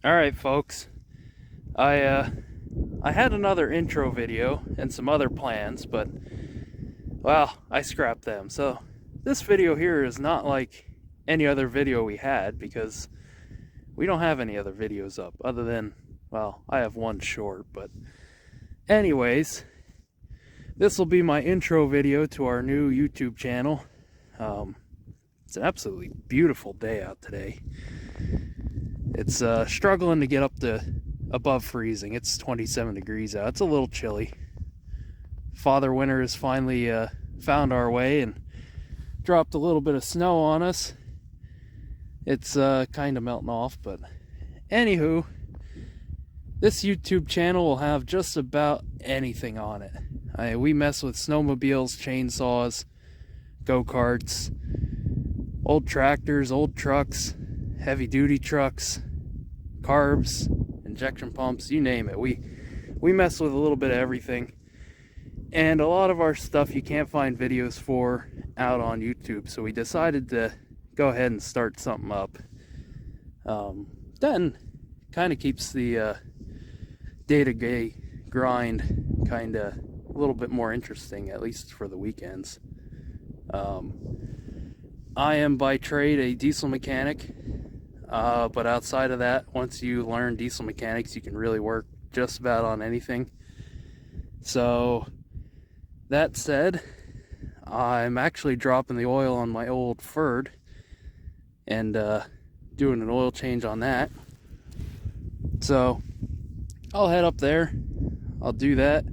All right, folks. I uh, I had another intro video and some other plans, but well, I scrapped them. So this video here is not like any other video we had because we don't have any other videos up other than, well, I have one short. But anyways, this will be my intro video to our new YouTube channel. Um, it's an absolutely beautiful day out today. It's struggling to get up to above freezing. It's 27 degrees out. It's a little chilly. Father Winter has finally found our way and dropped a little bit of snow on us. It's kind of melting off, but anywho, this YouTube channel will have just about anything on it. We mess with snowmobiles, chainsaws, go-karts, old tractors, old trucks, heavy-duty trucks, carbs, injection pumps, you name it. We mess with a little bit of everything. And a lot of our stuff you can't find videos for out on YouTube, so we decided to go ahead and start something up. Then kind of keeps the day-to-day grind kind of a little bit more interesting, at least for the weekends. I am by trade a diesel mechanic, but outside of that, once you learn diesel mechanics, you can really work just about on anything. So that said, I'm actually dropping the oil on my old Ford and doing an oil change on that. So I'll head up there. I'll do that.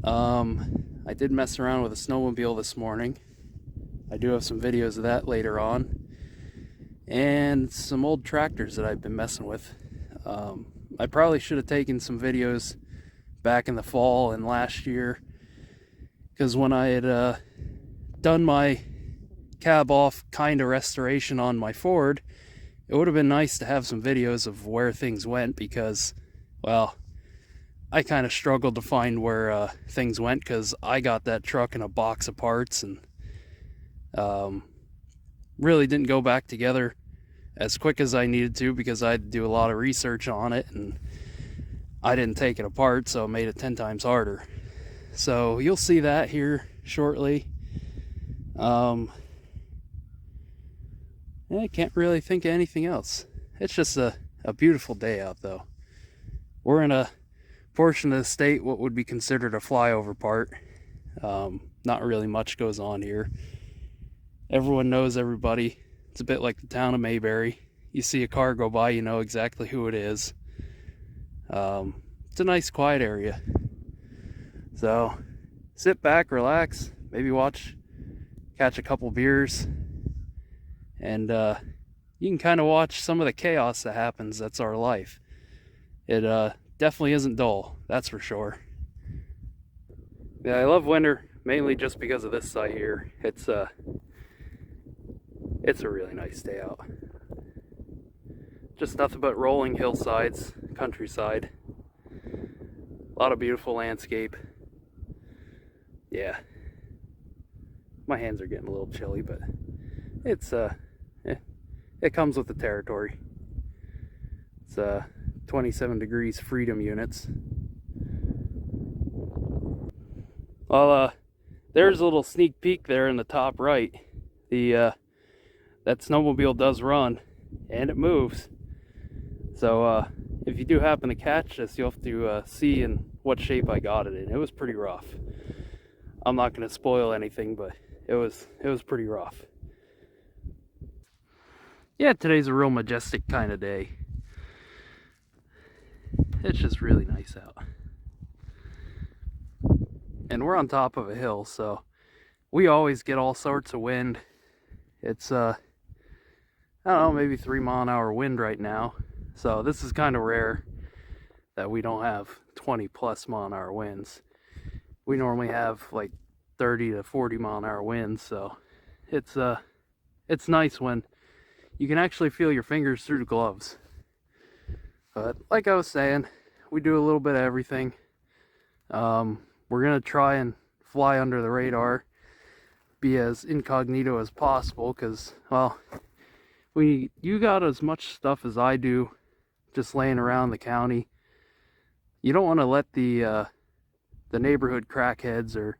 I did mess around with a snowmobile this morning. I do have some videos of that later on. And some old tractors that I've been messing with. I probably should have taken some videos back in the fall and last year, because when I had done my cab off kind of restoration on my Ford, it would have been nice to have some videos of where things went, because, well, I kind of struggled to find where things went, because I got that truck in a box of parts and really didn't go back together as quick as I needed to, because I had to do a lot of research on it and I didn't take it apart, so it made it 10 times harder. So you'll see that here shortly. I can't really think of anything else. It's just a beautiful day out, though. We're in a portion of the state what would be considered a flyover part. Not really much goes on here. Everyone knows everybody. It's a bit like the town of Mayberry. You see a car go by, you know exactly who it is. It's a nice, quiet area. So sit back, relax, maybe catch a couple beers, and you can kind of watch some of the chaos that happens. That's our life. It definitely isn't dull, that's for sure. Yeah, I love winter mainly just because of this site here. It's a really nice day out. Just nothing but rolling hillsides, countryside. A lot of beautiful landscape. Yeah. My hands are getting a little chilly, but it's it comes with the territory. It's 27 degrees freedom units. Well, there's a little sneak peek there in the top right. That snowmobile does run, and it moves. So if you do happen to catch this, you'll have to see in what shape I got it in. It was pretty rough. I'm not going to spoil anything, but it was pretty rough. Yeah, today's a real majestic kind of day. It's just really nice out. And we're on top of a hill, so we always get all sorts of wind. It's I don't know, maybe 3-mile-an-hour wind right now. So this is kind of rare that we don't have 20+ mile-an-hour winds. We normally have like 30 to 40 mile-an-hour winds, so it's nice when you can actually feel your fingers through the gloves. But like I was saying, we do a little bit of everything. We're gonna try and fly under the radar, be as incognito as possible, because, well, you got as much stuff as I do just laying around the county. You don't want to let the neighborhood crackheads or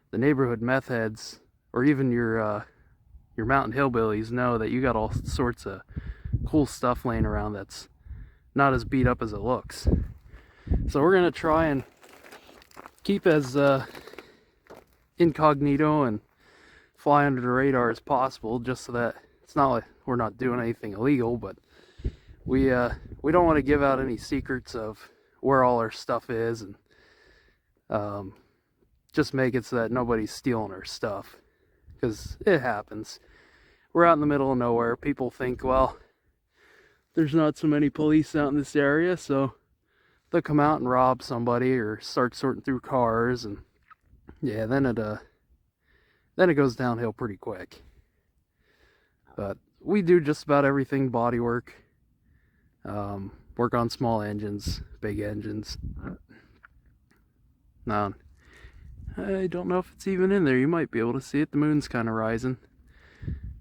the neighborhood meth heads or even your mountain hillbillies know that you got all sorts of cool stuff laying around that's not as beat up as it looks. So we're gonna try and keep as incognito and fly under the radar as possible, just so that it's not like we're not doing anything illegal, but we don't want to give out any secrets of where all our stuff is, and just make it so that nobody's stealing our stuff, because it happens. We're out in the middle of nowhere. People think, well, there's not so many police out in this area, so they'll come out and rob somebody or start sorting through cars, and yeah, then it goes downhill pretty quick. But we do just about everything body work. Work on small engines, big engines. Now, I don't know if it's even in there. You might be able to see it. The moon's kind of rising.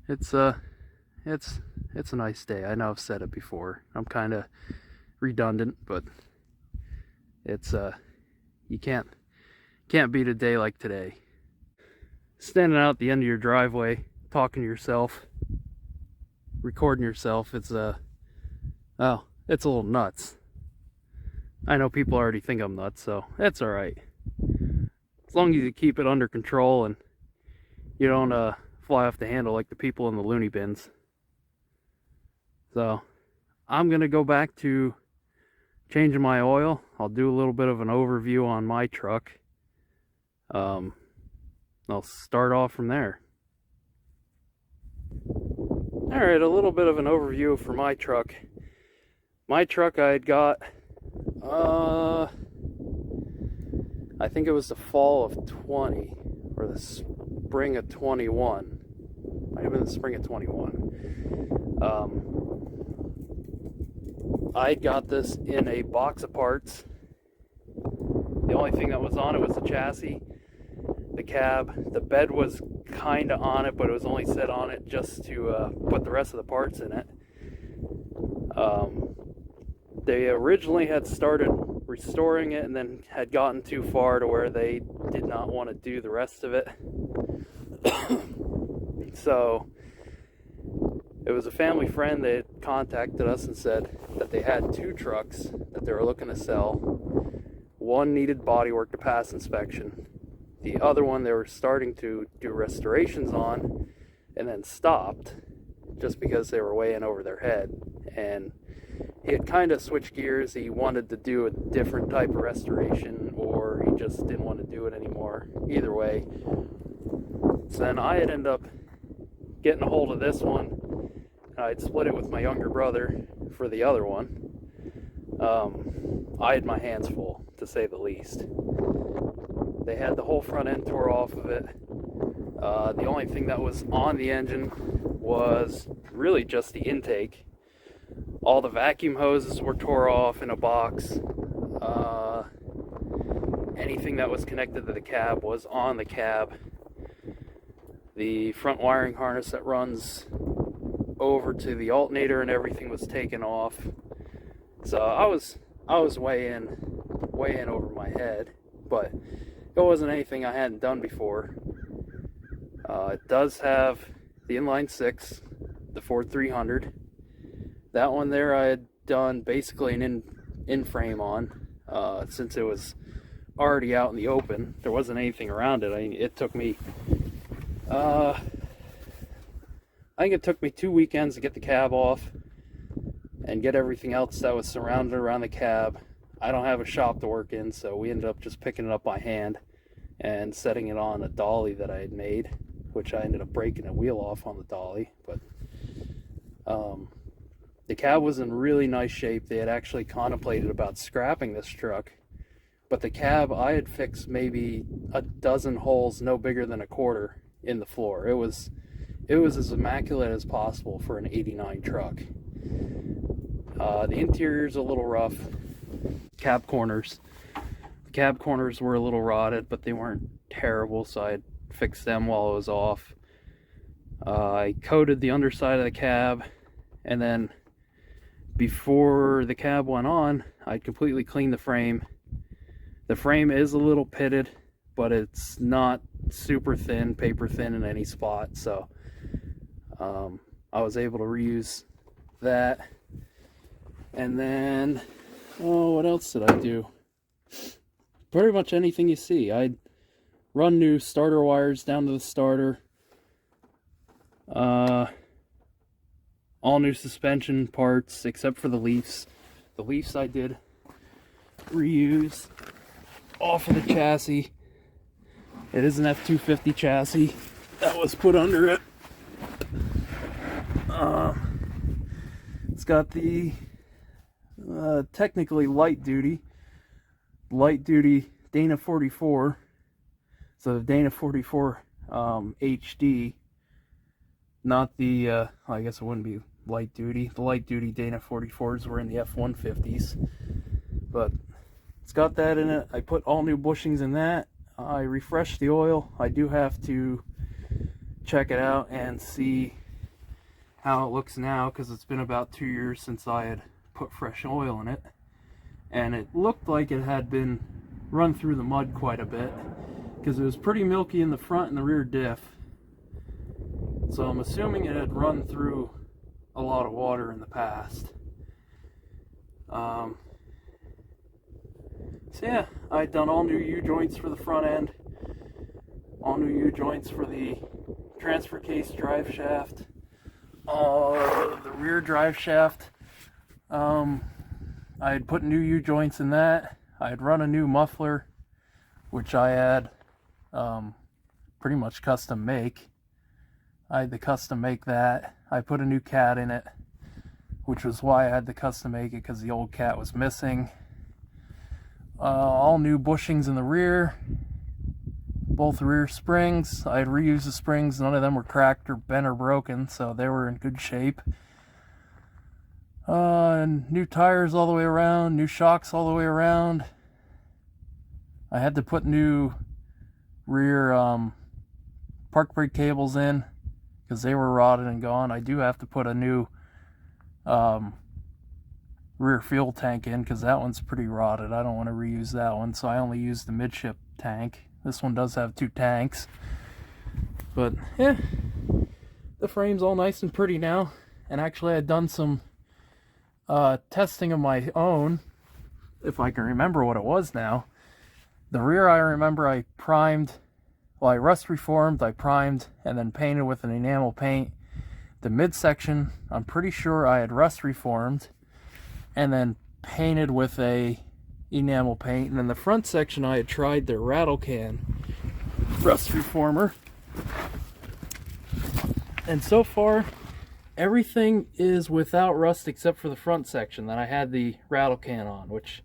It's a nice day. I know I've said it before. I'm kind of redundant, but it's you can't beat a day like today. Standing out at the end of your driveway, talking to yourself, recording yourself, it's a little nuts. I know people already think I'm nuts, so that's alright. As long as you keep it under control and you don't fly off the handle like the people in the loony bins. So I'm gonna go back to changing my oil. I'll do a little bit of an overview on my truck. I'll start off from there. Alright, a little bit of an overview for my truck. My truck I had got, I think it was the fall of 20, or the spring of 21. Might have been the spring of 21. I got this in a box of parts. The only thing that was on it was the chassis, the cab. The bed was kind of on it, but it was only set on it just to put the rest of the parts in it. They originally had started restoring it and then had gotten too far to where they did not want to do the rest of it. So it was a family friend that contacted us and said that they had 2 trucks that they were looking to sell. One needed bodywork to pass inspection. The other one they were starting to do restorations on and then stopped just because they were way in over their head. And he had kind of switched gears. He wanted to do a different type of restoration, or he just didn't want to do it anymore. Either way. So then I had ended up getting a hold of this one. I'd split it with my younger brother for the other one. I had my hands full, to say the least. They had the whole front end tore off of it. The only thing that was on the engine was really just the intake. All the vacuum hoses were tore off in a box. Anything that was connected to the cab was on the cab. The front wiring harness that runs over to the alternator and everything was taken off. So I was way in over my head, but it wasn't anything I hadn't done before. It does have the inline 6, the Ford 300. That one there I had done basically an in-frame on, since it was already out in the open. There wasn't anything around it. I mean, it took me, I think it took me 2 weekends to get the cab off and get everything else that was surrounded around the cab. I don't have a shop to work in, so we ended up just picking it up by hand and setting it on a dolly that I had made, which I ended up breaking a wheel off on the dolly. But the cab was in really nice shape. They had actually contemplated about scrapping this truck, but the cab, I had fixed maybe a dozen holes no bigger than a quarter in the floor. It was as immaculate as possible for an 89 truck. The interior's a little rough. The cab corners were a little rotted, but they weren't terrible, so I fixed them while I was off. I coated the underside of the cab and then before the cab went on, I'd completely cleaned the frame. The frame is a little pitted, but it's not super thin, paper thin in any spot, so I was able to reuse that. And then, oh, what else did I do? Pretty much anything you see. I'd run new starter wires down to the starter. All new suspension parts except for the leafs. The leafs I did reuse off of the chassis. It is an F-250 chassis that was put under it. It's got the technically light duty Dana 44. So the Dana 44 HD, not the I guess it wouldn't be light duty. The light duty Dana 44s were in the F-150s, but it's got that in it. I put all new bushings in that. I refreshed the oil. I do have to check it out and see how it looks now, because it's been about 2 years since I had put fresh oil in it, and it looked like it had been run through the mud quite a bit, because it was pretty milky in the front and the rear diff. So I'm assuming it had run through a lot of water in the past. So yeah, I'd done all new U-joints for the front end, all new U-joints for the transfer case drive shaft, the rear drive shaft. I had put new U-joints in that. I had run a new muffler, which I had pretty much custom make. I had to custom make that. I put a new cat in it, which was why I had to custom make it, because the old cat was missing. All new bushings in the rear, both rear springs. I had reused the springs. None of them were cracked or bent or broken, so they were in good shape. And new tires all the way around, new shocks all the way around. I had to put new rear park brake cables in, because they were rotted and gone. I do have to put a new rear fuel tank in, because that one's pretty rotted. I don't want to reuse that one, so I only used the midship tank. This one does have 2 tanks. But yeah, the frame's all nice and pretty now. And actually I had done some testing of my own, if I can remember what it was now. The rear, I remember I primed, well, I rust reformed, I primed, and then painted with an enamel paint. The midsection, I'm pretty sure I had rust reformed and then painted with a enamel paint. And then the front section, I had tried their rattle can rust reformer. And so far, everything is without rust except for the front section that I had the rattle can on, which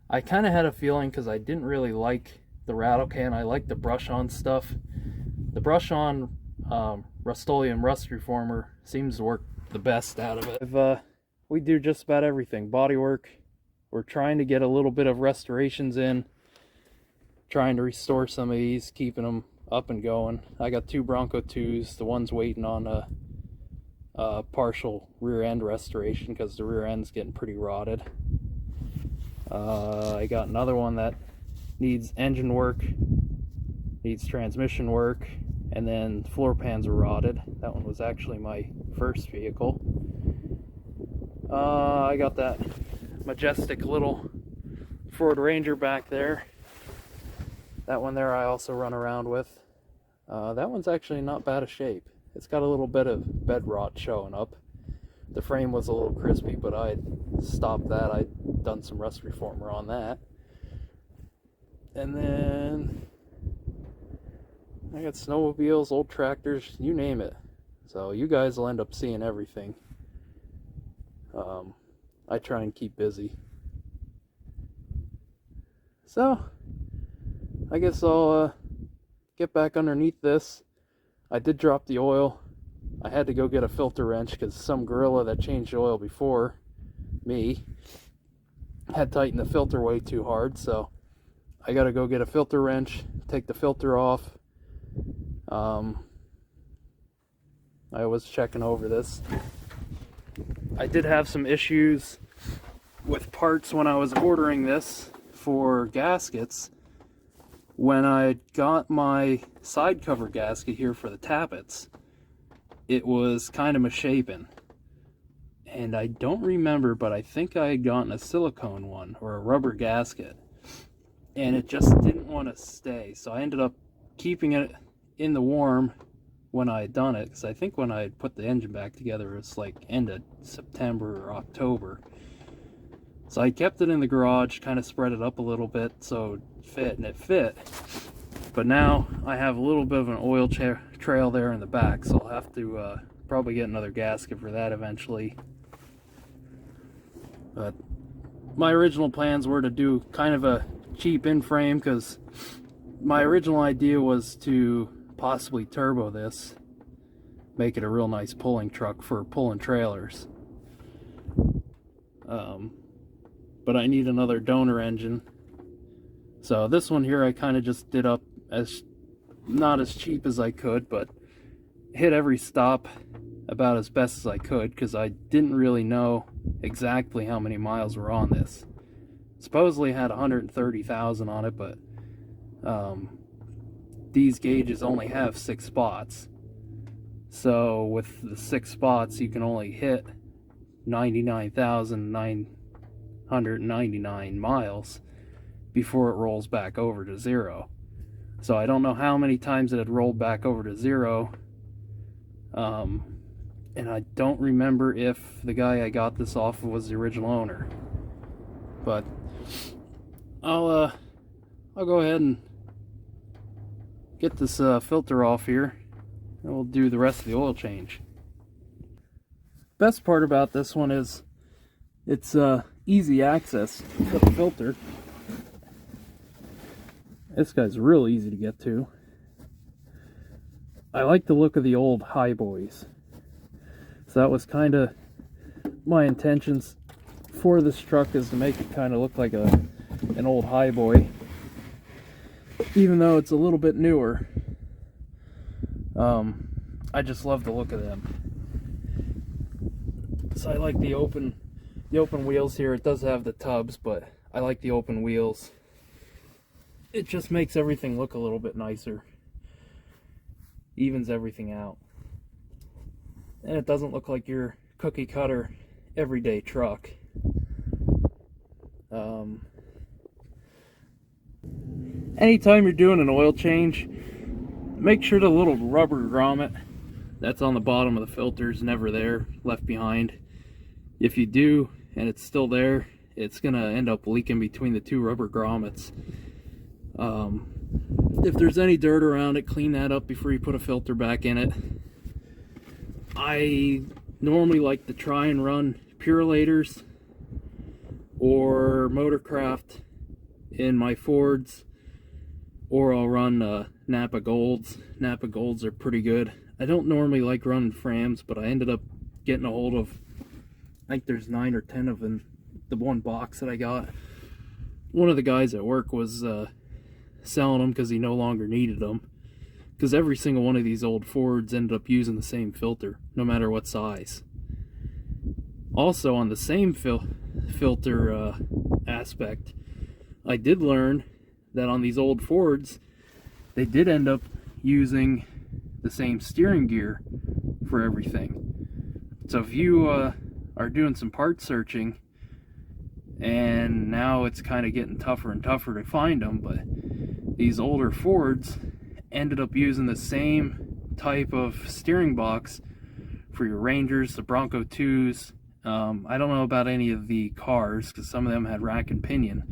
I kind of had a feeling, because I didn't really like the rattle can. I like the brush on stuff. The brush on Rust-Oleum rust reformer seems to work the best out of it. We do just about everything. Bodywork, we're trying to get a little bit of restorations in, trying to restore some of these, keeping them up and going. I got 2 Bronco 2s. The one's waiting on a partial rear end restoration, because the rear end's getting pretty rotted. I got another one that needs engine work, needs transmission work, and then floor pans are rotted. That one was actually my first vehicle. I got that majestic little Ford Ranger back there. That one there I also run around with. That one's actually not bad of shape. It's got a little bit of bed rot showing up. The frame was a little crispy, but I stopped that. I'd done some rust reformer on that. And then I got snowmobiles, old tractors, you name it. So you guys will end up seeing everything. I try and keep busy. So I guess I'll get back underneath this. I did drop the oil. I had to go get a filter wrench, because some gorilla that changed the oil before me had tightened the filter way too hard, so I gotta go get a filter wrench, take the filter off. I was checking over this. I did have some issues with parts when I was ordering this for gaskets. When I got my side cover gasket here for the tappets, it was kind of misshapen. And I don't remember, but I think I had gotten a silicone one or a rubber gasket. And it just didn't want to stay. So I ended up keeping it in the warm when I had done it. Because I think when I had put the engine back together, it was like end of September or October. So I kept it in the garage, kind of spread it up a little bit so it fit, and it fit. But now I have a little bit of an oil trail there in the back, so I'll have to probably get another gasket for that eventually. But my original plans were to do kind of a cheap in-frame, because my original idea was to possibly turbo this, make it a real nice pulling truck for pulling trailers. But I need another donor engine. So this one here I kind of just did up as not as cheap as I could, but hit every stop about as best as I could, because I didn't really know exactly how many miles were on this. Supposedly it had 130,000 on it, but these gauges only have 6 spots. So with the 6 spots you can only hit 99,999 miles before it rolls back over to 0. So I don't know how many times it had rolled back over to 0. And I don't remember if the guy I got this off of was the original owner. But I'll go ahead and get this filter off here, and we'll do the rest of the oil change. Best part about this one is it's easy access to the filter. This guy's real easy to get to. I like the look of the old Highboys, so that was kind of my intentions for this truck, is to make it kind of look like an old Highboy, even though it's a little bit newer. I just love the look of them. So I like the open wheels here. It does have the tubs, but I like the open wheels. It just makes everything look a little bit nicer. Evens everything out. And it doesn't look like your cookie cutter everyday truck. Anytime you're doing an oil change, make sure the little rubber grommet that's on the bottom of the filter is never there, left behind. If you do and it's still there, it's gonna end up leaking between the 2 rubber grommets. If there's any dirt around it, clean that up before you put a filter back in it. I normally like to try and run Purelators or Motorcraft in my Fords, or I'll run Napa Golds. Napa Golds are pretty good. I don't normally like running Frams, but I ended up getting a hold of, I think there's 9 or 10 of them, the one box that I got. One of the guys at work was selling them because he no longer needed them, because every single one of these old Fords ended up using the same filter, no matter what size. Also, on the same filter aspect, I did learn that on these old Fords, they did end up using the same steering gear for everything. So if you are doing some part searching, and now it's kind of getting tougher and tougher to find them, but these older Fords ended up using the same type of steering box for your Rangers, the Bronco 2s. I don't know about any of the cars, because some of them had rack and pinion,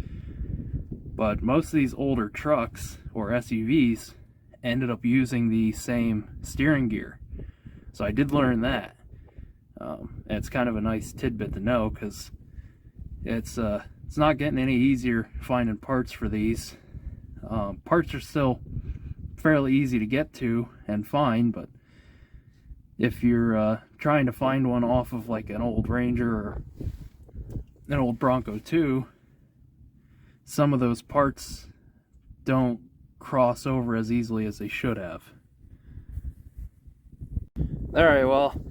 but most of these older trucks or SUVs ended up using the same steering gear. So I did learn that. And it's kind of a nice tidbit to know, because it's not getting any easier finding parts for these. Parts are still fairly easy to get to and find, but if you're trying to find one off of like an old Ranger or an old Bronco 2, some of those parts don't cross over as easily as they should have. Alright, well,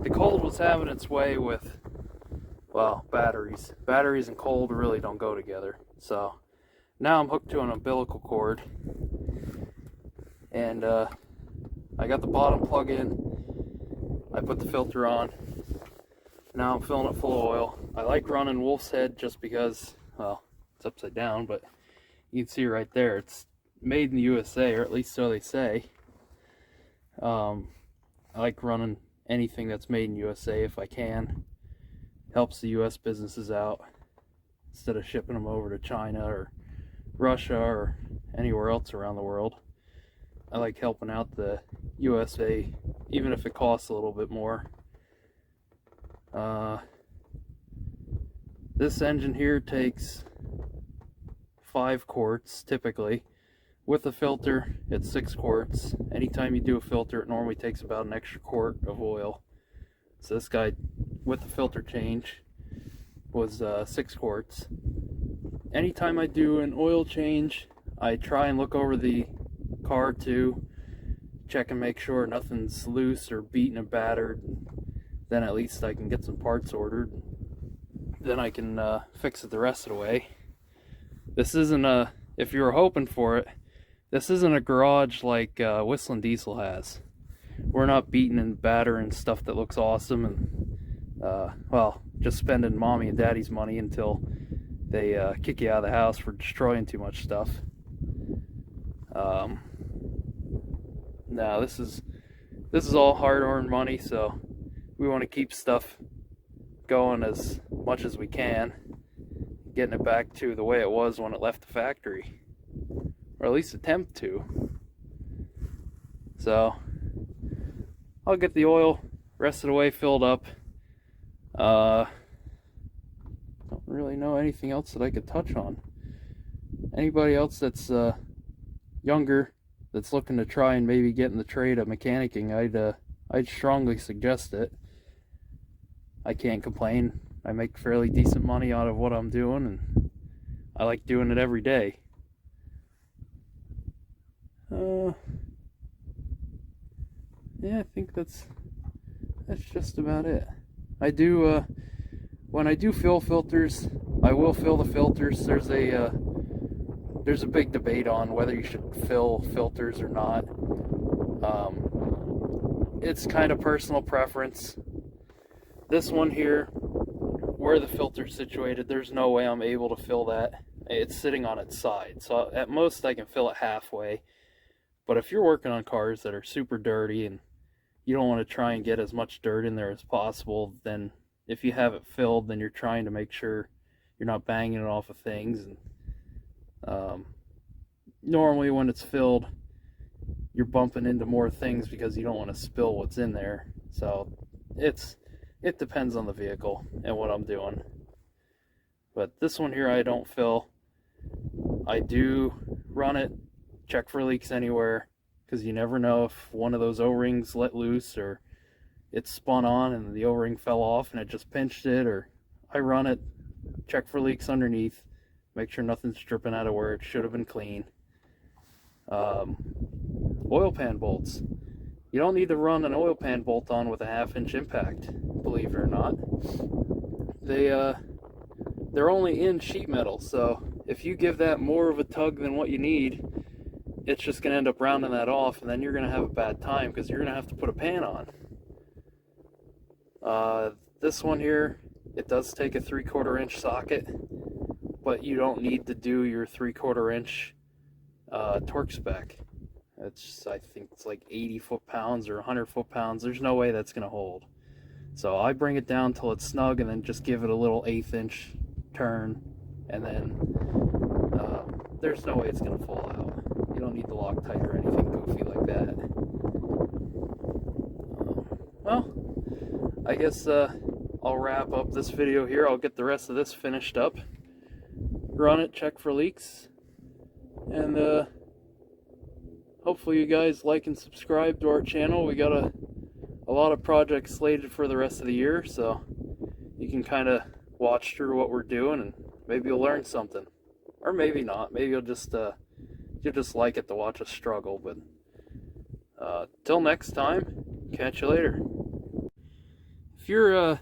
the cold was having its way with well, batteries and cold really don't go together. So now I'm hooked to an umbilical cord, and I got the bottom plug in. I put the filter on. Now I'm filling it full of oil. I like running Wolf's Head just because, well, it's upside down, but you can see right there, it's made in the USA, or at least so they say. I like running anything that's made in USA if I can. Helps the US businesses out instead of shipping them over to China or Russia or anywhere else around the world. I like helping out the USA, even if it costs a little bit more. This engine here takes 5 quarts typically. With a filter, it's 6 quarts. Anytime you do a filter, it normally takes about an extra quart of oil. So this guy, with the filter change, was 6 quarts. Anytime I do an oil change, I try and look over the car too, check and make sure nothing's loose or beaten or battered. Then at least I can get some parts ordered. Then I can fix it the rest of the way. This isn't a, if you were hoping for it, this isn't a garage like Whistling Diesel has. We're not beating and battering stuff that looks awesome and, well, just spending mommy and daddy's money until they kick you out of the house for destroying too much stuff. No, this is all hard-earned money, so we want to keep stuff going as much as we can, getting it back to the way it was when it left the factory, or at least attempt to. So I'll get the oil rest of the way filled up. Don't really know anything else that I could touch on. Anybody else that's younger, that's looking to try and maybe get in the trade of mechanicking, I'd strongly suggest it. I can't complain. I make fairly decent money out of what I'm doing, and I like doing it every day. Yeah, I think that's just about it. I do when I do fill filters, I will fill the filters. There's a big debate on whether you should fill filters or not. It's kind of personal preference. This one here, where the filter's situated, there's no way I'm able to fill that. It's sitting on its side, so at most I can fill it halfway. But if you're working on cars that are super dirty and you don't want to try and get as much dirt in there as possible, then if you have it filled, then you're trying to make sure you're not banging it off of things. And normally when it's filled, you're bumping into more things because you don't want to spill what's in there. So it depends on the vehicle and what I'm doing. But this one here I don't fill. I do run it, check for leaks anywhere, because you never know if one of those O-rings let loose or it spun on and the O-ring fell off and it just pinched it. Or I run it, check for leaks underneath, make sure nothing's dripping out of where it should have been clean. Oil pan bolts. You don't need to run an oil pan bolt on with a 1/2-inch impact, believe it or not. They're only in sheet metal, so if you give that more of a tug than what you need, it's just going to end up rounding that off, and then you're going to have a bad time because you're going to have to put a pan on. This one here, it does take a 3/4 inch socket, but you don't need to do your 3/4 inch torque spec. It's, I think it's like 80 foot-pounds or 100 foot-pounds. There's no way that's going to hold. So I bring it down till it's snug and then just give it a little 1/8 inch turn, and then there's no way it's going to fall out. You don't need the Loctite or anything goofy like that. Well, I guess I'll wrap up this video here. I'll get the rest of this finished up, run it, check for leaks, and hopefully you guys like and subscribe to our channel. We got a lot of projects slated for the rest of the year, so you can kind of watch through what we're doing and maybe you'll learn something, or maybe not. Maybe you'll just like it to watch us struggle. But till next time, catch you later. If you're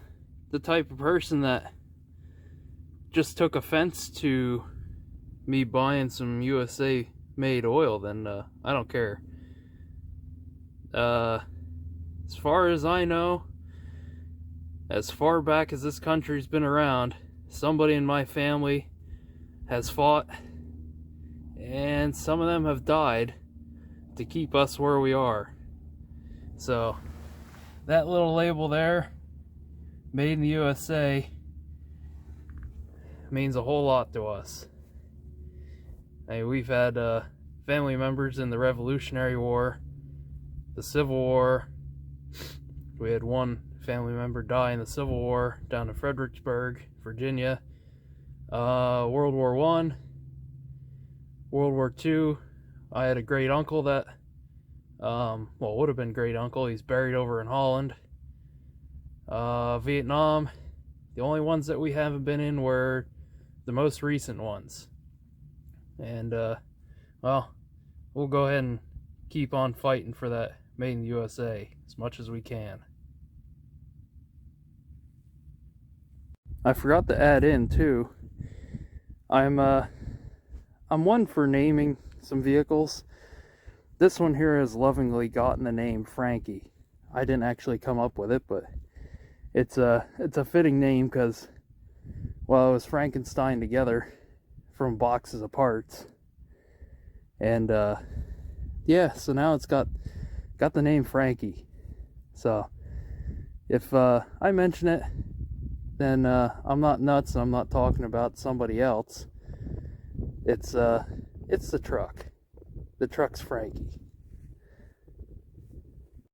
the type of person that just took offense to me buying some USA made oil, then I don't care. As far as I know, as far back as this country's been around, somebody in my family has fought, and some of them have died to keep us where we are. So that little label there, made in the USA, means a whole lot to us. I mean, we've had family members in the Revolutionary War, the Civil War. We had one family member die in the Civil War down in Fredericksburg, Virginia. World War I, World War II. I had a great uncle that, would have been great uncle. He's buried over in Holland. Vietnam. The only ones that we haven't been in were the most recent ones. And, we'll go ahead and keep on fighting for that made in the USA as much as we can. I forgot to add in too, I'm one for naming some vehicles. This one here has lovingly gotten the name Frankie. I didn't actually come up with it, but it's a fitting name because, well, it was Frankenstein together from boxes of parts. And yeah, so now it's got the name Frankie. So if I mention it, then I'm not nuts and I'm not talking about somebody else. It's the truck. The truck's Frankie.